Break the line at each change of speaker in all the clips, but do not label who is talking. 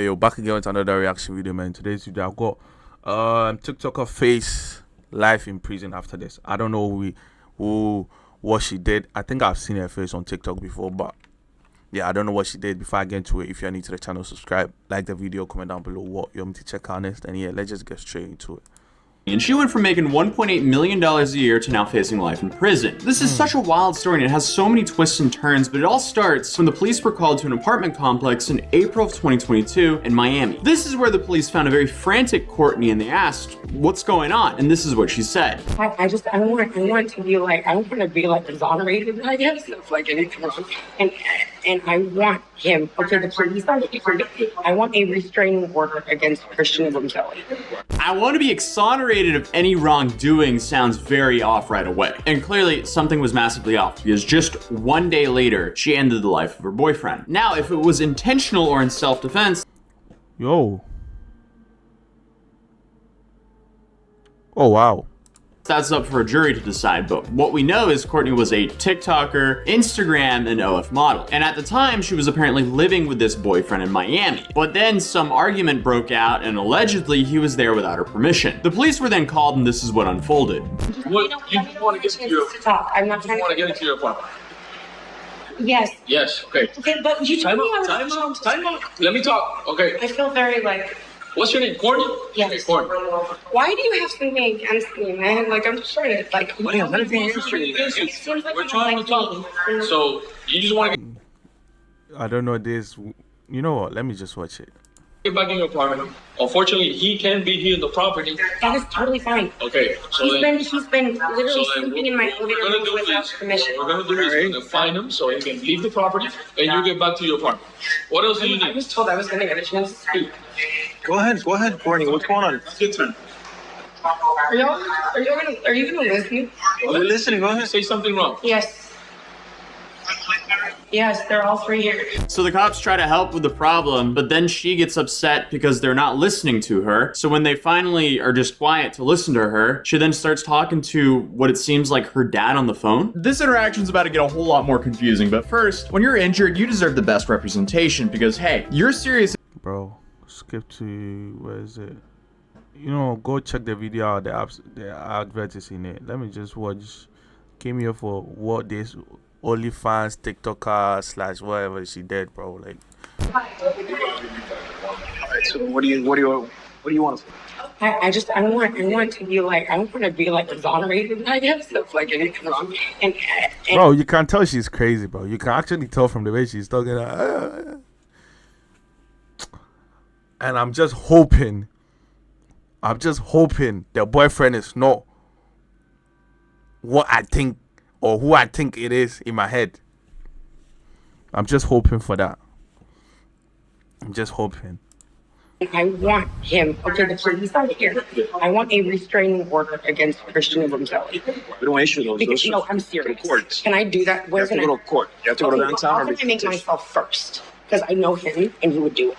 Yo, back again with another reaction video, man. Today's video, I've got TikToker face life in prison after this. I don't know what she did. I think I've seen her face on TikTok before, but yeah, I don't know what she did. Before I get into it, if you're new to the channel, subscribe, like the video, comment down below what you want me to check out next, and yeah, let's just get straight into it.
And she went from making $1.8 million a year to now facing life in prison. This is such a wild story and it has so many twists and turns, but it all starts when the police were called to an apartment complex in April of 2022 in Miami. This is where the police found a very frantic Courtney and they asked, what's going on? And this is what she said.
I want to be like, I want to be like exonerated, I guess, of like anything wrong. And I want him, okay, the police, I want a restraining order against Christian Kelly.
I want to be exonerated of any wrongdoing sounds very off right away. And clearly something was massively off because just one day later, she ended the life of her boyfriend. Now, if it was intentional or in self-defense,
Yo. Oh, wow.
that's up for a jury to decide, but what we know is Courtney was a TikToker, Instagram, and OF model. And at the time, she was apparently living with this boyfriend in Miami. But then some argument broke out and allegedly he was there without her permission. The police were then called and this is what unfolded.
What you want to get to your
I'm not trying
want to get into your apartment?
Yes.
Yes. Okay.
Okay, but you told me I was
Time out. Let me talk. Okay.
I feel very like,
What's your name? Courtney?
yes.
Okay, Courtney.
Why do you have something against me, man? Like, I'm just trying to, like,
What is anything against you?
It seems like
We're
you
trying to
don't
talk.
like me.
So you just want to
I don't know this. You know what? Let me just watch it.
get back in your apartment. Unfortunately, he can't be here in the property.
That is totally fine.
Okay. So
He's
then,
been literally
so then
sleeping in my
what
living
we're gonna
room
do
without
is
permission.
we're gonna do is we're gonna find him so he can leave the property and you get back to your apartment. What else do you
I
need?
was told I was going to get a chance to speak.
Go ahead, Courtney. What's going on?
It's your turn.
Are you gonna listen?
We're listening. Go ahead.
Say something wrong.
Yes. Yes, they're all three here.
So the cops try to help with the problem, but then she gets upset because they're not listening to her. So when they finally are just quiet to listen to her, she then starts talking to what it seems like her dad on the phone. This interaction's about to get a whole lot more confusing, but first, when you're injured, you deserve the best representation because, hey, you're serious.
Bro, skip to, where is it? You know, go check the video out. The advert is in it. Let me just watch. Came here for what this OnlyFans TikToker / whatever she did, bro. Like,
All right. So what do you want?
I want to be like, I want to be like exonerated, I guess, of like anything wrong. And
bro, you can tell she's crazy, bro. You can actually tell from the way she's talking. And I'm just hoping the boyfriend is not what I think or who I think it is in my head. I'm just hoping for that. I'm just hoping.
I want him, okay, the police are here. I want a restraining order against Christian Kelly.
We don't issue those.
Because,
Those
no, I'm serious.
courts.
Can I do that?
You
Where
have to
can
go
I?
to court. You have to go to
Okay,
downtown.
how can I make myself first? Because I know him and he would do it.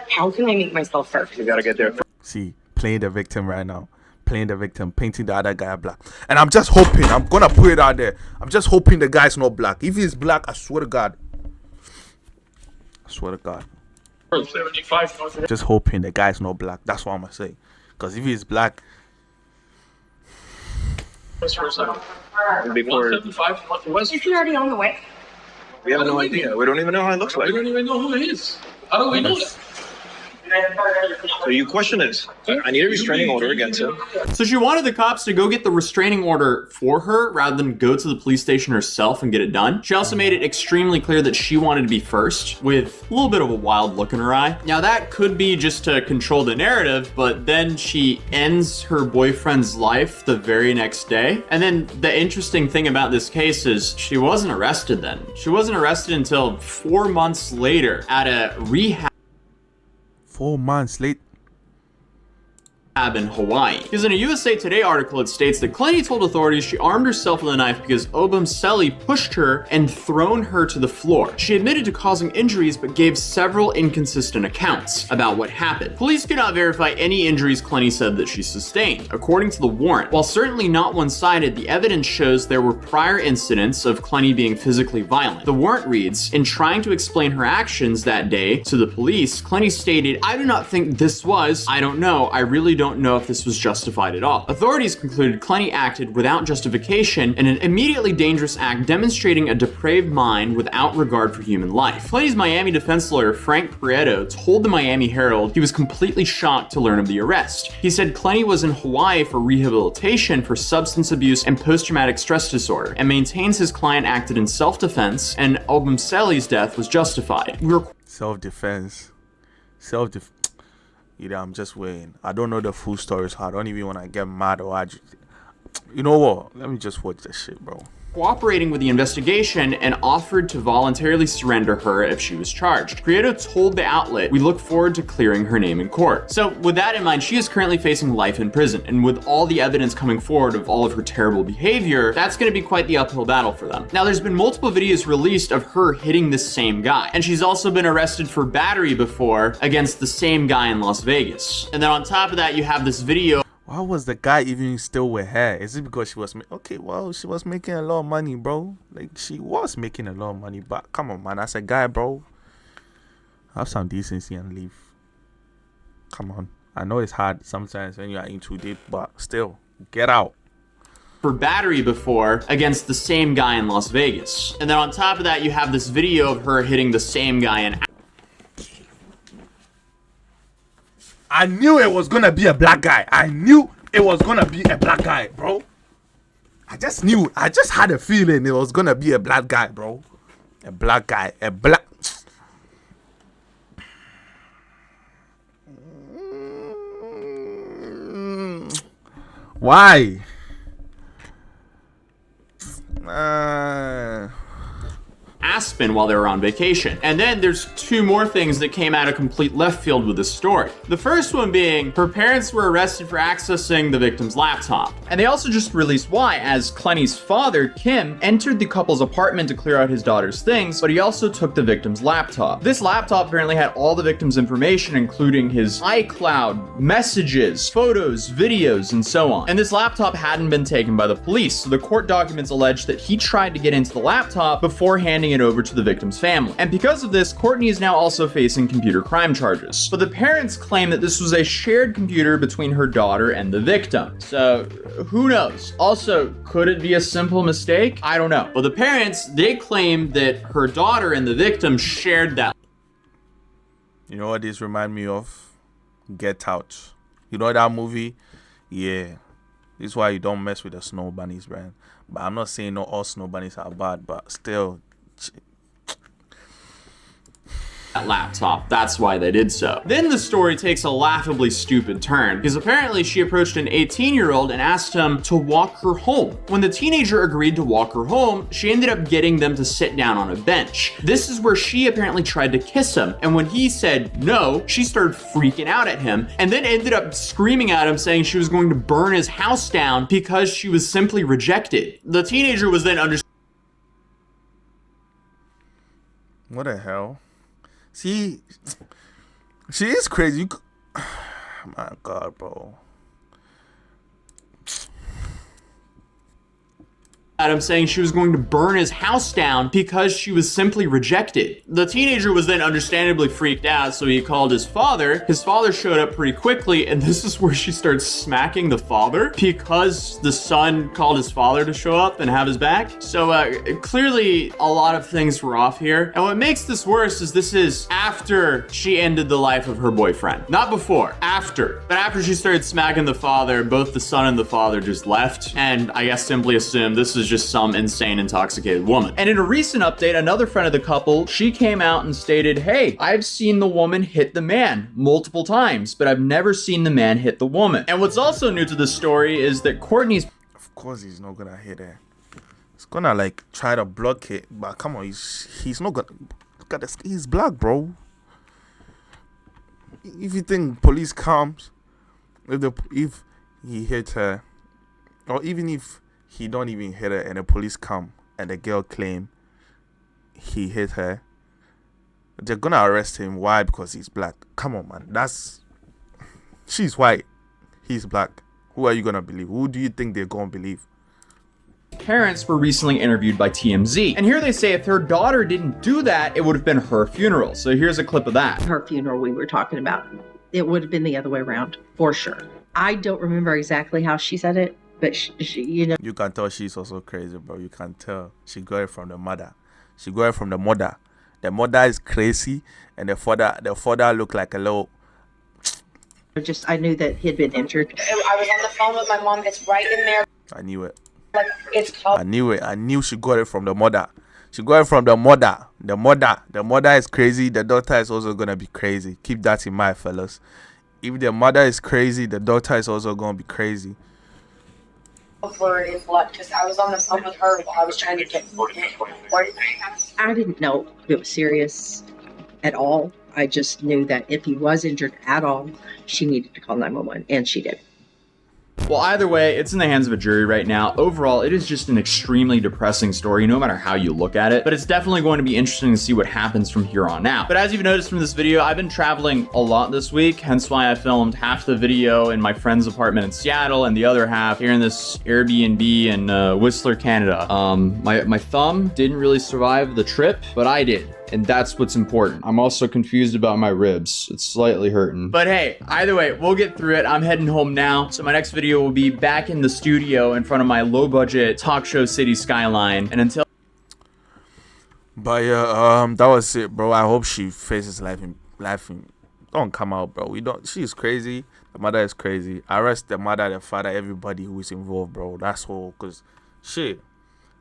How can I make myself first?
You gotta get there.
See, playing the victim right now. Playing the victim, painting the other guy black. And I'm just hoping, I'm gonna put it out there. I'm just hoping the guy's not black. If he's black, I swear to God. I swear to God.
75.
Just hoping the guy's not black. That's what I'm gonna say. Because if he's black,
Before
175. West.
Is he already on the way?
we have no idea. We don't even know how it looks like.
We don't even know who it is. How do we know that?
So you question this? I need a restraining order against him.
So she wanted the cops to go get the restraining order for her rather than go to the police station herself and get it done. She also made it extremely clear that she wanted to be first with a little bit of a wild look in her eye. Now that could be just to control the narrative, but then she ends her boyfriend's life the very next day. And then the interesting thing about this case is she wasn't arrested then. She wasn't arrested until 4 months later at a rehab.
4 months late.
in Hawaii. Because in a USA Today article, it states that Clenny told authorities she armed herself with a knife because Obumseli pushed her and thrown her to the floor. She admitted to causing injuries but gave several inconsistent accounts about what happened. Police could not verify any injuries Clenny said that she sustained. According to the warrant, while certainly not one-sided, the evidence shows there were prior incidents of Clenny being physically violent. The warrant reads, in trying to explain her actions that day to the police, Clenny stated, I do not think this was, I don't know, I really don't know if this was justified at all. Authorities concluded Clenny acted without justification in an immediately dangerous act demonstrating a depraved mind without regard for human life. Clenny's Miami defense lawyer, Frank Prieto, told the Miami Herald he was completely shocked to learn of the arrest. He said Clenny was in Hawaii for rehabilitation for substance abuse and post-traumatic stress disorder, and maintains his client acted in self-defense and Obumseli's death was justified.
Self-defense. You know, I'm just waiting. I don't know the full story, so I don't even want to get mad or you know what? Let me just watch this shit, bro.
Cooperating with the investigation and offered to voluntarily surrender her if she was charged. Prieto told the outlet, we look forward to clearing her name in court. So with that in mind, she is currently facing life in prison. And with all the evidence coming forward of all of her terrible behavior, that's going to be quite the uphill battle for them. Now, there's been multiple videos released of her hitting this same guy. And she's also been arrested for battery before against the same guy in Las Vegas. And then on top of that, you have this video.
Why was the guy even still with her? Is it because she was okay? Well, she was making a lot of money, bro. Like, she was making a lot of money, but come on, man, as a guy, bro, have some decency and leave. Come on, I know it's hard sometimes when you are in too deep, but still, get out.
For battery before against the same guy in Las Vegas. And then on top of that, you have this video of her hitting the same guy in.
I knew it was gonna be a black guy. I knew it was gonna be a black guy, bro. I just knew. I just had a feeling it was gonna be a black guy, bro. A black guy. A black. Why?
Aspen while they were on vacation. And then there's two more things that came out of complete left field with this story. The first one being her parents were arrested for accessing the victim's laptop. And they also just released why, as Clenny's father, Kim, entered the couple's apartment to clear out his daughter's things, but he also took the victim's laptop. This laptop apparently had all the victim's information, including his iCloud, messages, photos, videos, and so on. And this laptop hadn't been taken by the police, so the court documents allege that he tried to get into the laptop before handing it over to the victim's family. And because of this, Courtney is now also facing computer crime charges. But the parents claim that this was a shared computer between her daughter and the victim. So, who knows? Also, could it be a simple mistake? I don't know. But the parents, they claim that her daughter and the victim shared that.
You know what this remind me of? Get Out. You know that movie? Yeah. This is why you don't mess with the snow bunnies, man. But I'm not saying not all snow bunnies are bad, but still.
That laptop. That's why they did so. Then the story takes a laughably stupid turn, because apparently she approached an 18-year-old and asked him to walk her home. When the teenager agreed to walk her home, she ended up getting them to sit down on a bench. This is where she apparently tried to kiss him, and when he said no, she started freaking out at him, and then ended up screaming at him, saying she was going to burn his house down because she was simply rejected. The teenager was then
What the hell? See, she is crazy. My God, bro.
Adam saying she was going to burn his house down because she was simply rejected. The teenager was then understandably freaked out, so he called his father. His father showed up pretty quickly, and this is where she starts smacking the father because the son called his father to show up and have his back. So clearly a lot of things were off here. And what makes this worse is this is after she ended the life of her boyfriend. Not before, after. But after she started smacking the father, both the son and the father just left, and I guess simply assumed this is just some insane intoxicated woman. And in a recent update, another friend of the couple, she came out and stated, hey, I've seen the woman hit the man multiple times, but I've never seen the man hit the woman. And what's also new to this story is that Courtney's...
Of course he's not gonna hit her. He's gonna like try to block it, but come on, he's not gonna... Look at this, he's black, bro. If you think police comes if he hit her, or even if he don't even hit her, and the police come and the girl claim he hit her, they're gonna arrest him. Why? Because he's black. Come on, man. She's white, he's black. Who are you gonna believe? Who do you think they're gonna believe?
Parents were recently interviewed by TMZ, and here they say if her daughter didn't do that, it would have been her funeral. So here's a clip of that.
Her funeral we were talking about, it would have been the other way around, for sure. I don't remember exactly how she said it, but she
You can tell she's also crazy, bro. You can tell she got it from the mother. She got it from the mother. The mother is crazy, and the father looked like a little.
I knew that he'd been injured.
I was on the phone with my mom. It's right in there.
I knew it.
Like, it's called.
I knew it. I knew she got it from the mother. She got it from the mother. The mother is crazy. The daughter is also gonna be crazy. Keep that in mind, fellas. If the mother is crazy, the daughter is also gonna be crazy.
For in blood, because I was on the phone with her while I was trying to get.
I didn't know it was serious at all. I just knew that if he was injured at all, she needed to call 911, and she did.
Well, either way, it's in the hands of a jury right now. Overall, it is just an extremely depressing story, no matter how you look at it, but it's definitely going to be interesting to see what happens from here on out. But as you've noticed from this video, I've been traveling a lot this week, hence why I filmed half the video in my friend's apartment in Seattle and the other half here in this Airbnb in Whistler, Canada. My thumb didn't really survive the trip, but I did. And that's what's important. I'm also confused about my ribs. It's slightly hurting. But hey, either way, we'll get through it. I'm heading home now. So my next video will be back in the studio in front of my low budget talk show city skyline. And until...
But yeah, that was it, bro. I hope she faces life in. Don't come out, bro. She's crazy. The mother is crazy. Arrest the mother, the father, everybody who is involved, bro. That's all. Cause shit,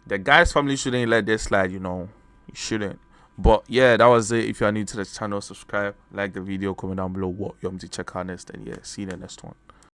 the guy's family shouldn't let this slide. You shouldn't. But yeah, that was it. If you are new to the channel, subscribe, like the video, comment down below what you want me to check out next, and yeah, see you in the next one.